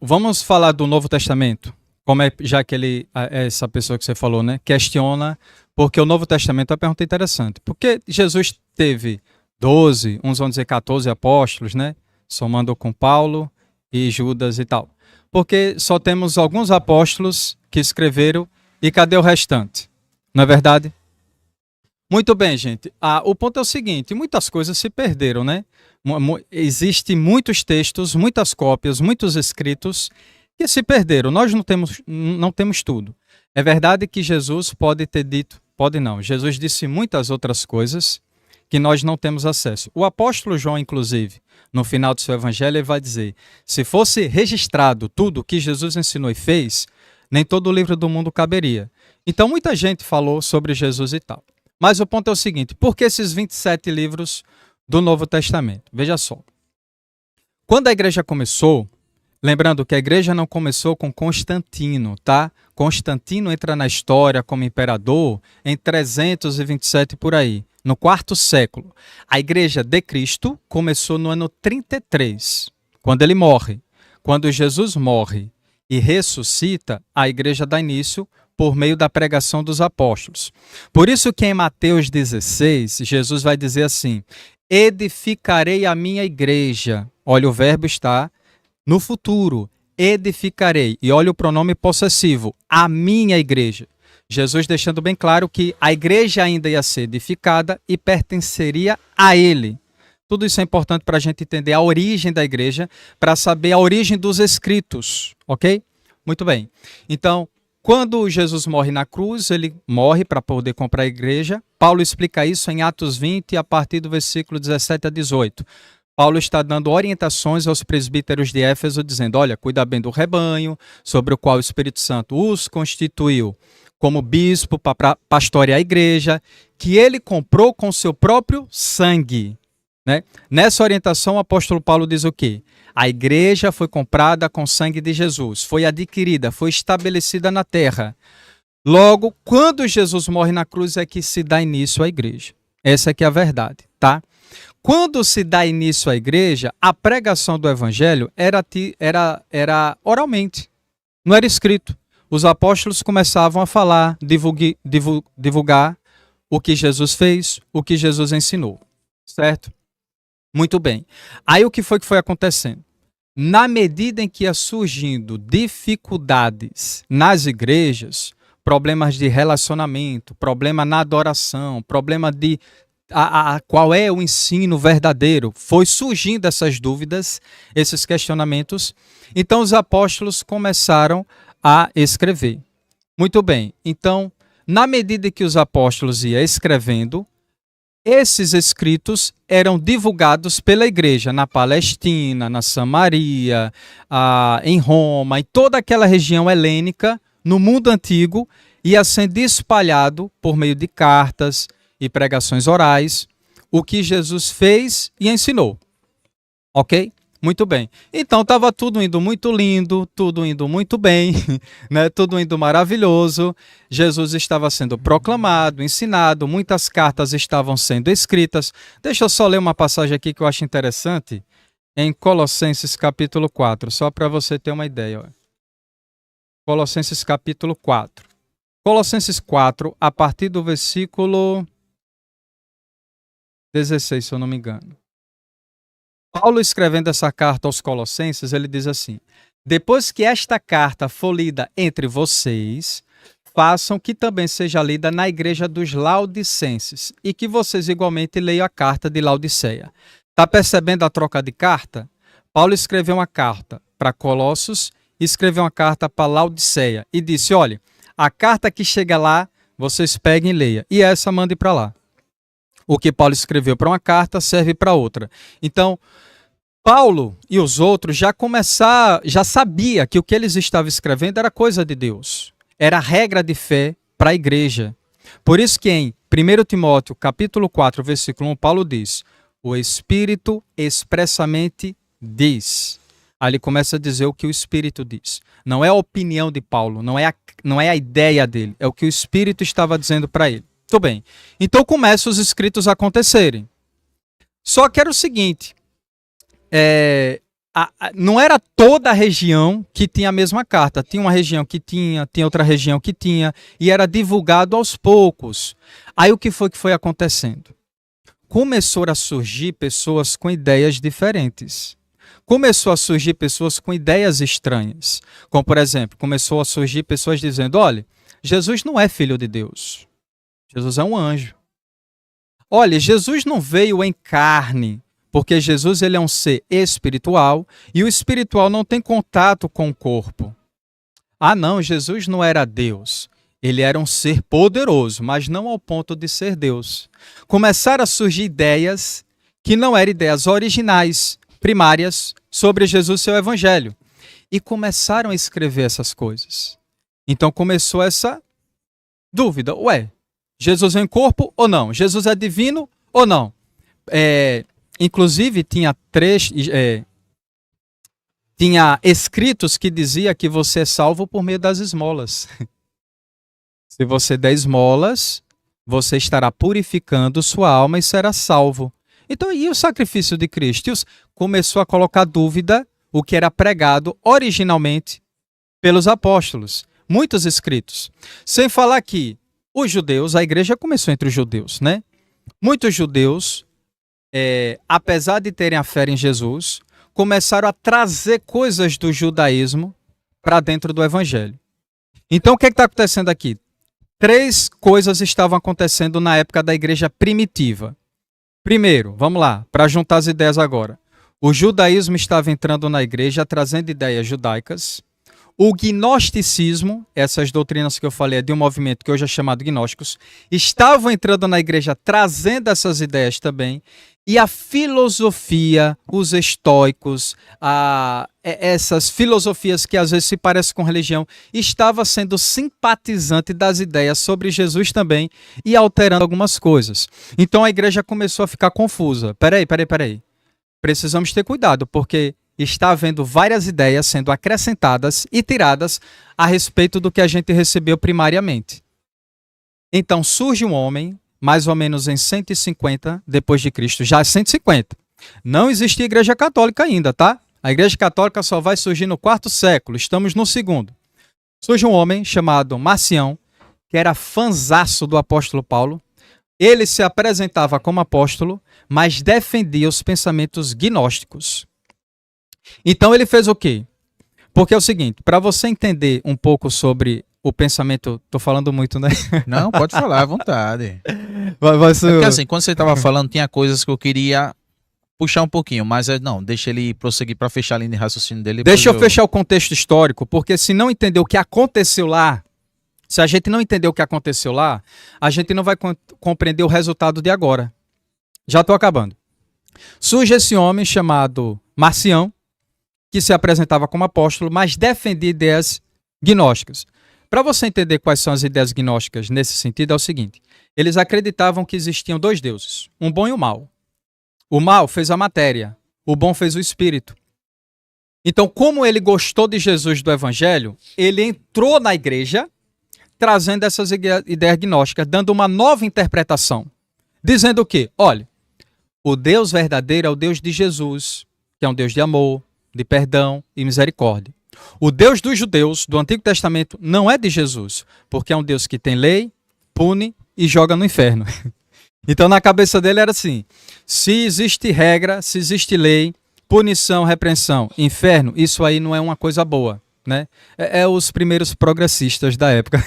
Vamos falar do Novo Testamento, como é, já que essa pessoa que você falou, né, questiona, porque o Novo Testamento é uma pergunta interessante. Porque Jesus teve 12, uns vão dizer 14 apóstolos, né, somando com Paulo e Judas e tal. Porque só temos alguns apóstolos que escreveram e cadê o restante? Não é verdade? Muito bem, gente. O ponto é o seguinte: muitas coisas se perderam, né? Existem muitos textos, muitas cópias, muitos escritos que se perderam. Nós não temos tudo. É verdade que Jesus pode ter dito, pode não. Jesus disse muitas outras coisas que nós não temos acesso. O apóstolo João, inclusive, no final do seu evangelho, ele vai dizer: se fosse registrado tudo o que Jesus ensinou e fez, nem todo o livro do mundo caberia. Então, muita gente falou sobre Jesus e tal. Mas o ponto é o seguinte: por que esses 27 livros do Novo Testamento? Veja só. Quando a igreja começou, lembrando que a igreja não começou com Constantino, tá? Constantino entra na história como imperador em 327 por aí, no quarto século. A igreja de Cristo começou no ano 33, quando ele morre. Quando Jesus morre e ressuscita, a igreja dá início por meio da pregação dos apóstolos. Por isso que em Mateus 16, Jesus vai dizer assim: edificarei a minha igreja. Olha, o verbo está no futuro. Edificarei. E olha o pronome possessivo. A minha igreja. Jesus deixando bem claro que a igreja ainda ia ser edificada e pertenceria a ele. Tudo isso é importante para a gente entender a origem da igreja, para saber a origem dos escritos, ok? Muito bem. Então, quando Jesus morre na cruz, ele morre para poder comprar a igreja. Paulo explica isso em Atos 20, a partir do versículo 17 a 18. Paulo está dando orientações aos presbíteros de Éfeso, dizendo: olha, cuida bem do rebanho, sobre o qual o Espírito Santo os constituiu como bispo para pastorear a igreja, que ele comprou com seu próprio sangue. Né? Nessa orientação, o apóstolo Paulo diz o quê? A igreja foi comprada com sangue de Jesus, foi adquirida, foi estabelecida na terra. Logo, quando Jesus morre na cruz é que se dá início à igreja. Essa é que é a verdade, tá? Quando se dá início à igreja, a pregação do evangelho era oralmente, não era escrito. Os apóstolos começavam a falar, divulgar o que Jesus fez, o que Jesus ensinou, certo? Muito bem. Aí o que foi acontecendo? Na medida em que ia surgindo dificuldades nas igrejas, problemas de relacionamento, problema na adoração, problema de qual é o ensino verdadeiro, foi surgindo essas dúvidas, esses questionamentos, então os apóstolos começaram a escrever. Muito bem. Então, na medida que os apóstolos iam escrevendo, esses escritos eram divulgados pela igreja na Palestina, na Samaria, em Roma, em toda aquela região helênica, no mundo antigo, ia sendo espalhado por meio de cartas e pregações orais o que Jesus fez e ensinou. Ok? Muito bem. Então estava tudo indo muito lindo, tudo indo muito bem, né? Tudo indo maravilhoso. Jesus estava sendo proclamado, ensinado, muitas cartas estavam sendo escritas. Deixa eu só ler uma passagem aqui que eu acho interessante, em Colossenses capítulo 4, só para você ter uma ideia. Ó. Colossenses capítulo 4. Colossenses 4, a partir do versículo 16, se eu não me engano. Paulo, escrevendo essa carta aos Colossenses, ele diz assim: depois que esta carta for lida entre vocês, façam que também seja lida na igreja dos Laodicenses e que vocês igualmente leiam a carta de Laodiceia. Está percebendo a troca de carta? Paulo escreveu uma carta para Colossos e escreveu uma carta para Laodiceia e disse: olha, a carta que chega lá, vocês peguem e leiam, e essa mande para lá. O que Paulo escreveu para uma carta serve para outra. Então, Paulo e os outros já sabia que o que eles estavam escrevendo era coisa de Deus. Era regra de fé para a igreja. Por isso que em 1 Timóteo, capítulo 4, versículo 1, Paulo diz: o Espírito expressamente diz. Aí ele começa a dizer o que o Espírito diz. Não é a opinião de Paulo, não é a ideia dele, é o que o Espírito estava dizendo para ele. Muito bem. Então começam os escritos a acontecerem. Só que era o seguinte, não era toda a região que tinha a mesma carta. Tinha uma região que tinha outra região que tinha, e era divulgado aos poucos. Aí o que foi acontecendo? Começou a surgir pessoas com ideias diferentes. Começou a surgir pessoas com ideias estranhas. Como, por exemplo, começou a surgir pessoas dizendo, olha, Jesus não é filho de Deus. Jesus é um anjo. Olha, Jesus não veio em carne, porque Jesus ele é um ser espiritual e o espiritual não tem contato com o corpo. Ah, não, Jesus não era Deus. Ele era um ser poderoso, mas não ao ponto de ser Deus. Começaram a surgir ideias que não eram ideias originais, primárias, sobre Jesus e seu evangelho. E começaram a escrever essas coisas. Então começou essa dúvida. Ué, Jesus é em corpo ou não? Jesus é divino ou não? Inclusive, tinha escritos que dizia que você é salvo por meio das esmolas. Se você der esmolas, você estará purificando sua alma e será salvo. Então, e o sacrifício de Cristo? Começou a colocar dúvida o que era pregado originalmente pelos apóstolos. Muitos escritos. Sem falar que os judeus, a igreja começou entre os judeus, né? Muitos judeus, apesar de terem a fé em Jesus, começaram a trazer coisas do judaísmo para dentro do evangelho. Então, o que está acontecendo aqui? 3 coisas estavam acontecendo na época da igreja primitiva. Primeiro, vamos lá, para juntar as ideias agora. O judaísmo estava entrando na igreja, trazendo ideias judaicas. O gnosticismo, essas doutrinas que eu falei é de um movimento que hoje é chamado gnósticos, estavam entrando na igreja trazendo essas ideias também. E a filosofia, os estoicos, essas filosofias que às vezes se parecem com religião, estava sendo simpatizante das ideias sobre Jesus também e alterando algumas coisas. Então a igreja começou a ficar confusa. Peraí. Precisamos ter cuidado, porque está havendo várias ideias sendo acrescentadas e tiradas a respeito do que a gente recebeu primariamente. Então surge um homem, mais ou menos em 150 depois de Cristo, já 150. Não existia igreja católica ainda, tá? A igreja católica só vai surgir no 4º século, estamos no 2º. Surge um homem chamado Marcião, que era fanzaço do apóstolo Paulo. Ele se apresentava como apóstolo, mas defendia os pensamentos gnósticos. Então ele fez o quê? Porque é o seguinte, para você entender um pouco sobre o pensamento, tô falando muito, né? Não, pode falar à vontade. Porque assim, quando você estava falando, tinha coisas que eu queria puxar um pouquinho, mas não, deixa ele prosseguir para fechar a linha de raciocínio dele. Deixa eu fechar o contexto histórico, porque se não entender o que aconteceu lá, se a gente não entender o que aconteceu lá, a gente não vai compreender o resultado de agora. Já estou acabando. Surge esse homem chamado Marcião, que se apresentava como apóstolo, mas defendia ideias gnósticas. Para você entender quais são as ideias gnósticas nesse sentido, é o seguinte. Eles acreditavam que existiam 2 deuses, um bom e um mal. O mal fez a matéria, o bom fez o espírito. Então, como ele gostou de Jesus do evangelho, ele entrou na igreja trazendo essas ideias gnósticas, dando uma nova interpretação. Dizendo o quê? Olha, o Deus verdadeiro é o Deus de Jesus, que é um Deus de amor, de perdão e misericórdia. O Deus dos judeus, do Antigo Testamento, não é de Jesus, porque é um Deus que tem lei, pune e joga no inferno. Então, na cabeça dele era assim, se existe regra, se existe lei, punição, repreensão, inferno, isso aí não é uma coisa boa. Né? É os primeiros progressistas da época.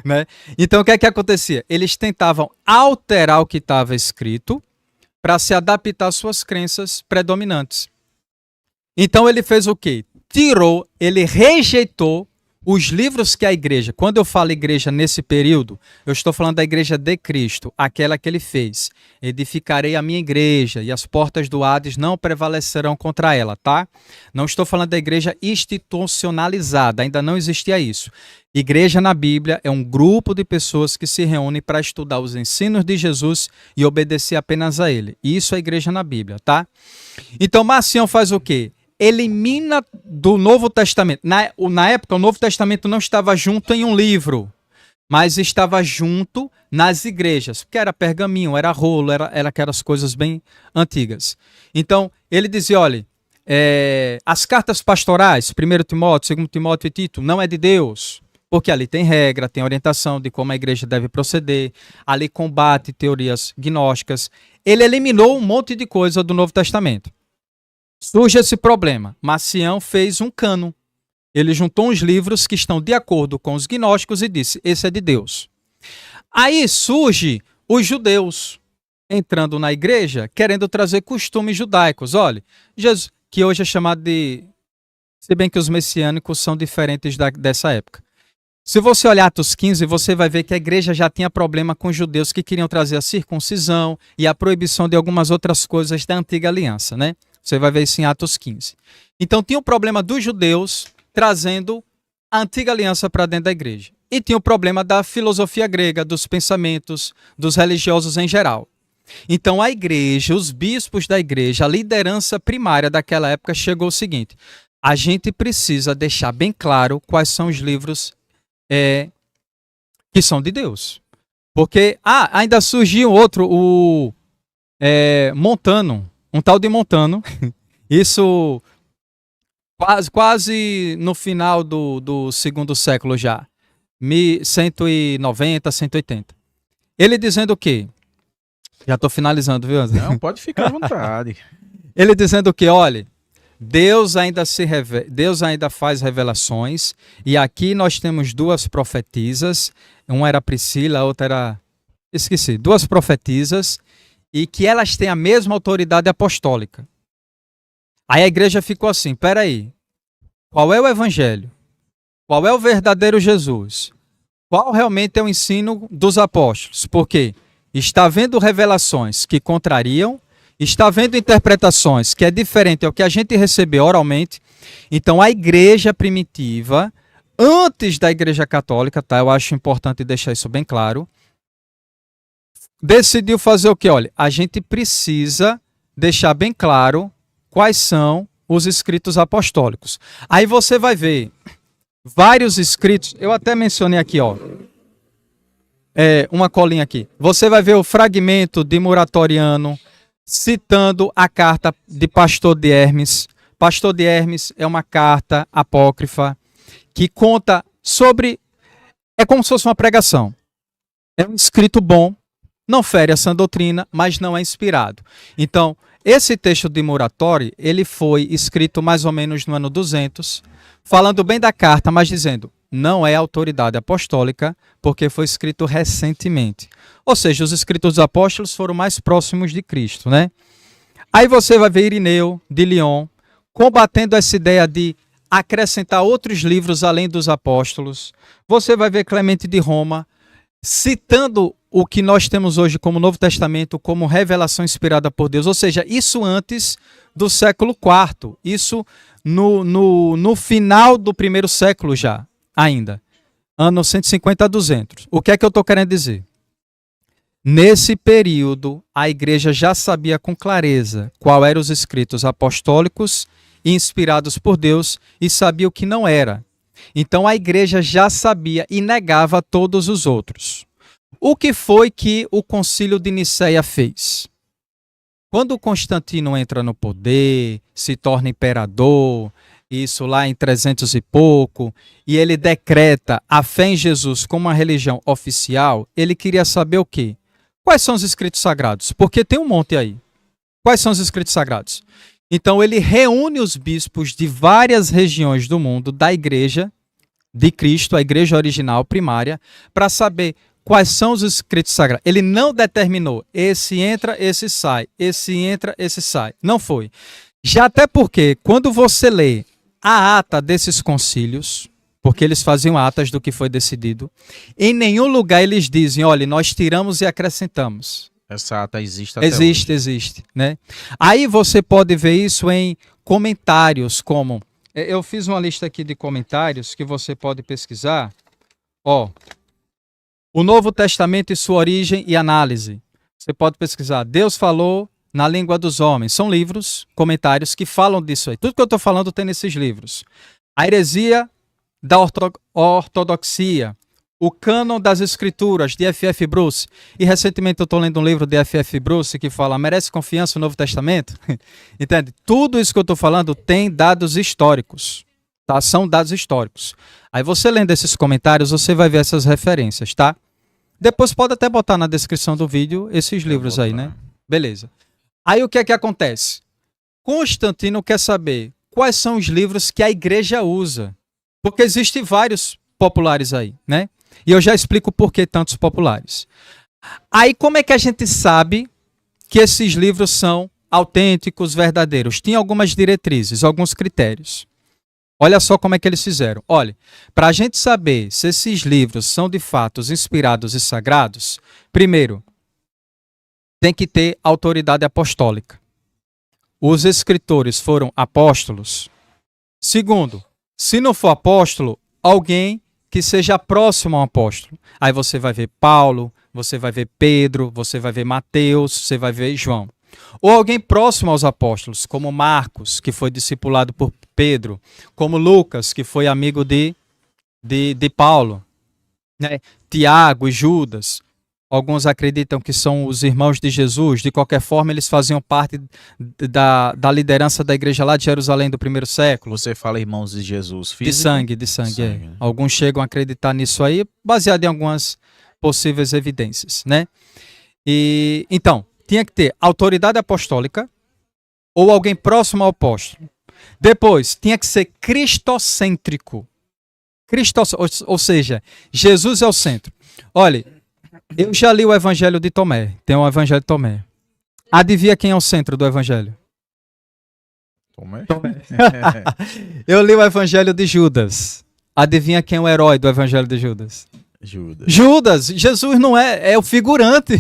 Né? Então, o que é que acontecia? Eles tentavam alterar o que estava escrito para se adaptar às suas crenças predominantes. Então, ele fez o quê? Ele rejeitou os livros que a igreja, quando eu falo igreja nesse período, eu estou falando da igreja de Cristo, aquela que ele fez. Edificarei a minha igreja e as portas do Hades não prevalecerão contra ela, tá? Não estou falando da igreja institucionalizada, ainda não existia isso. Igreja na Bíblia é um grupo de pessoas que se reúnem para estudar os ensinos de Jesus e obedecer apenas a ele. Isso é igreja na Bíblia, tá? Então, Marcião faz o quê? Elimina do Novo Testamento. Na época, o Novo Testamento não estava junto em um livro, mas estava junto nas igrejas, porque era pergaminho, era rolo, era aquelas coisas bem antigas. Então, ele dizia, olha, As cartas pastorais, 1 Timóteo, 2 Timóteo e Tito, não é de Deus, porque ali tem regra, tem orientação de como a igreja deve proceder, ali combate teorias gnósticas. Ele eliminou um monte de coisa do Novo Testamento. Surge esse problema. Marcião fez um cânon. Ele juntou uns livros que estão de acordo com os gnósticos e disse, esse é de Deus. Aí surge os judeus entrando na igreja, querendo trazer costumes judaicos. Olha, Jesus, que hoje é chamado de... Se bem que os messiânicos são diferentes dessa época. Se você olhar Atos 15, você vai ver que a igreja já tinha problema com os judeus que queriam trazer a circuncisão e a proibição de algumas outras coisas da antiga aliança, né? Você vai ver isso em Atos 15. Então tinha o problema dos judeus trazendo a antiga aliança para dentro da igreja. E tinha o problema da filosofia grega, dos pensamentos, dos religiosos em geral. Então a igreja, os bispos da igreja, a liderança primária daquela época chegou o seguinte: a gente precisa deixar bem claro quais são os livros que são de Deus. Porque ainda surgiu outro, Montano, um tal de Montano, isso quase no final do segundo século já, 190, 180. Ele dizendo o quê? Já estou finalizando, viu, André? Não, pode ficar à vontade. Ele dizendo o quê? Olha, Deus ainda faz revelações, e aqui nós temos duas profetisas, uma era Priscila, a outra era... Esqueci, duas profetisas, e que elas têm a mesma autoridade apostólica. Aí a igreja ficou assim, peraí, qual é o evangelho? Qual é o verdadeiro Jesus? Qual realmente é o ensino dos apóstolos? Porque está havendo revelações que contrariam, está havendo interpretações que é diferente ao que a gente recebeu oralmente. Então a igreja primitiva, antes da igreja católica, tá? Eu acho importante deixar isso bem claro, decidiu fazer o quê? Olha, a gente precisa deixar bem claro quais são os escritos apostólicos. Aí você vai ver vários escritos, eu até mencionei aqui, ó, uma colinha aqui. Você vai ver o fragmento de Muratoriano citando a carta de Pastor de Hermes. Pastor de Hermes é uma carta apócrifa que conta sobre... É como se fosse uma pregação. É um escrito bom, não fere a sã doutrina, mas não é inspirado. Então, esse texto de Muratori, ele foi escrito mais ou menos no ano 200, falando bem da carta, mas dizendo, não é autoridade apostólica, porque foi escrito recentemente. Ou seja, os escritos dos apóstolos foram mais próximos de Cristo, né? Aí você vai ver Irineu, de Lyon, combatendo essa ideia de acrescentar outros livros além dos apóstolos. Você vai ver Clemente de Roma, citando o que nós temos hoje como Novo Testamento, como revelação inspirada por Deus. Ou seja, isso antes do século IV. Isso no final do primeiro século já, ainda. Ano 150 a 200. O que é que eu estou querendo dizer? Nesse período, a igreja já sabia com clareza qual eram os escritos apostólicos e inspirados por Deus e sabia o que não era. Então a igreja já sabia e negava todos os outros. O que foi que o Concílio de Nicéia fez? Quando Constantino entra no poder, se torna imperador, isso lá em 300 e pouco, e ele decreta a fé em Jesus como uma religião oficial, ele queria saber o quê? Quais são os escritos sagrados? Porque tem um monte aí. Quais são os escritos sagrados? Então ele reúne os bispos de várias regiões do mundo, da igreja de Cristo, a igreja original, primária, para saber quais são os escritos sagrados. Ele não determinou, esse entra, esse sai, esse entra, esse sai. Não foi. Já até porque, quando você lê a ata desses concílios, porque eles faziam atas do que foi decidido, em nenhum lugar eles dizem, olha, nós tiramos e acrescentamos. Essa ata existe até hoje. Existe, né? Aí você pode ver isso em comentários como... Eu fiz uma lista aqui de comentários que você pode pesquisar. Ó, o Novo Testamento e sua origem e análise. Você pode pesquisar. Deus falou na língua dos homens. São livros, comentários que falam disso aí. Tudo que eu estou falando tem nesses livros. A heresia da ortodoxia. o cânon das escrituras, de F.F. Bruce. E recentemente eu estou lendo um livro de F.F. Bruce que fala, merece confiança o Novo Testamento? Entende? Tudo isso que eu estou falando tem dados históricos, tá? São dados históricos. Aí você lendo esses comentários, você vai ver essas referências, tá? Depois pode até botar na descrição do vídeo esses livros aí, né? Beleza. Aí o que é que acontece? Constantino quer saber quais são os livros que a igreja usa. Porque existem vários populares aí, né? E eu já explico por que tantos populares. Aí como é que a gente sabe que esses livros são autênticos, verdadeiros? Tem algumas diretrizes, alguns critérios. Olha só como é que eles fizeram. Olha, para a gente saber se esses livros são de fato inspirados e sagrados, primeiro, tem que ter autoridade apostólica. Os escritores foram apóstolos. Segundo, se não for apóstolo, alguém que seja próximo ao apóstolo. Aí você vai ver Paulo, você vai ver Pedro, você vai ver Mateus, você vai ver João. Ou alguém próximo aos apóstolos, como Marcos, que foi discipulado por Pedro, como Lucas, que foi amigo de Paulo, né? Tiago e Judas. Alguns acreditam que são os irmãos de Jesus. De qualquer forma, eles faziam parte da liderança da igreja lá de Jerusalém do primeiro século. Você fala irmãos de Jesus físico? De sangue, é. Alguns chegam a acreditar nisso aí, baseado em algumas possíveis evidências, né? E então, tinha que ter autoridade apostólica ou alguém próximo ao apóstolo. Depois, tinha que ser cristocêntrico. Ou seja, Jesus é o centro. Olha, eu já li o Evangelho de Tomé. Tem o Evangelho de Tomé. Adivinha quem é o centro do Evangelho? Tomé? Eu li o Evangelho de Judas. Adivinha quem é o herói do Evangelho de Judas? Judas. Jesus não é o figurante.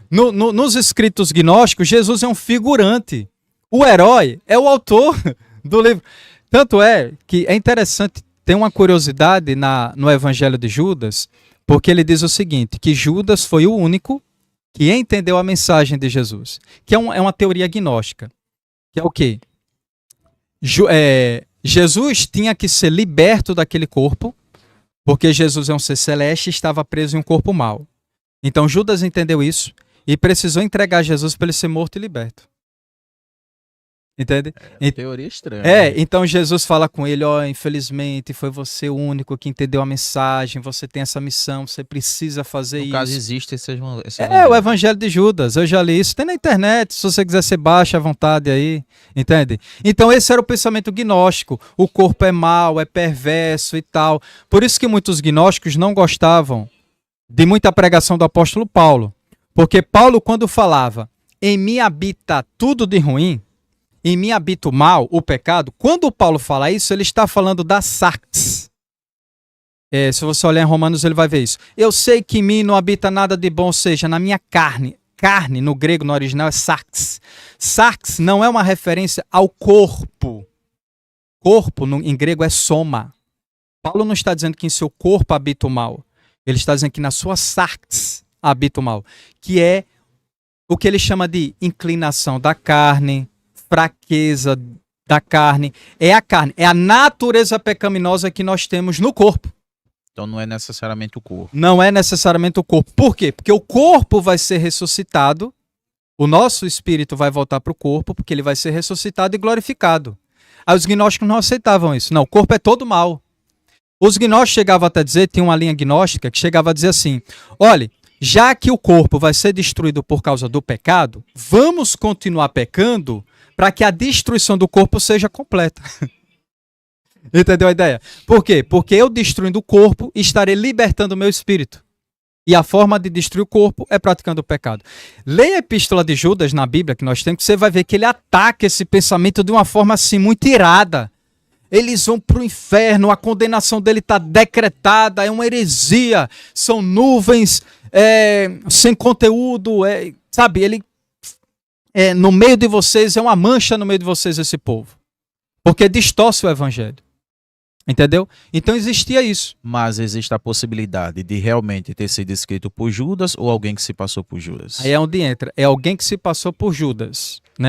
Nos escritos gnósticos, Jesus é um figurante. O herói é o autor do livro. Tanto é que é interessante, tem uma curiosidade no Evangelho de Judas, porque ele diz o seguinte, que Judas foi o único que entendeu a mensagem de Jesus. Que é uma teoria gnóstica. Que é o quê? Jesus tinha que ser liberto daquele corpo, porque Jesus é um ser celeste e estava preso em um corpo mau. Então Judas entendeu isso e precisou entregar Jesus para ele ser morto e liberto. Entende? Teoria estranha. Então Jesus fala com ele, infelizmente foi você o único que entendeu a mensagem, você tem essa missão, você precisa fazer isso. No caso existe esse o Evangelho de Judas, eu já li isso, tem na internet, se você quiser ser baixa à vontade aí, entende? Então esse era o pensamento gnóstico, o corpo é mau, é perverso e tal. Por isso que muitos gnósticos não gostavam de muita pregação do apóstolo Paulo, porque Paulo quando falava, em mim habita tudo de ruim, em mim habita o mal, o pecado. Quando o Paulo fala isso, ele está falando da sarx. Se você olhar em Romanos, ele vai ver isso. Eu sei que em mim não habita nada de bom, ou seja, na minha carne. Carne, no grego, no original, é sarx. Sarx não é uma referência ao corpo. Corpo, em grego, é soma. Paulo não está dizendo que em seu corpo habita o mal. Ele está dizendo que na sua sarx habita o mal. Que é o que ele chama de inclinação da carne, fraqueza da carne, é a carne, é a natureza pecaminosa que nós temos no corpo. Então não é necessariamente o corpo. Não é necessariamente o corpo. Por quê? Porque o corpo vai ser ressuscitado, o nosso espírito vai voltar para o corpo, porque ele vai ser ressuscitado e glorificado. Aí os gnósticos não aceitavam isso. Não, o corpo é todo mal. Os gnósticos chegavam até a dizer, tinha uma linha gnóstica que chegava a dizer assim, olha, já que o corpo vai ser destruído por causa do pecado, vamos continuar pecando para que a destruição do corpo seja completa. Entendeu a ideia? Por quê? Porque eu destruindo o corpo, estarei libertando o meu espírito. E a forma de destruir o corpo é praticando o pecado. Leia a epístola de Judas na Bíblia, que nós temos, que você vai ver que ele ataca esse pensamento de uma forma assim muito irada. Eles vão para o inferno, a condenação dele está decretada, é uma heresia, são nuvens sem conteúdo, sabe? Ele no meio de vocês, é uma mancha no meio de vocês esse povo. Porque distorce o evangelho. Entendeu? Então existia isso. Mas existe a possibilidade de realmente ter sido escrito por Judas ou alguém que se passou por Judas? Aí é onde entra. É alguém que se passou por Judas, né?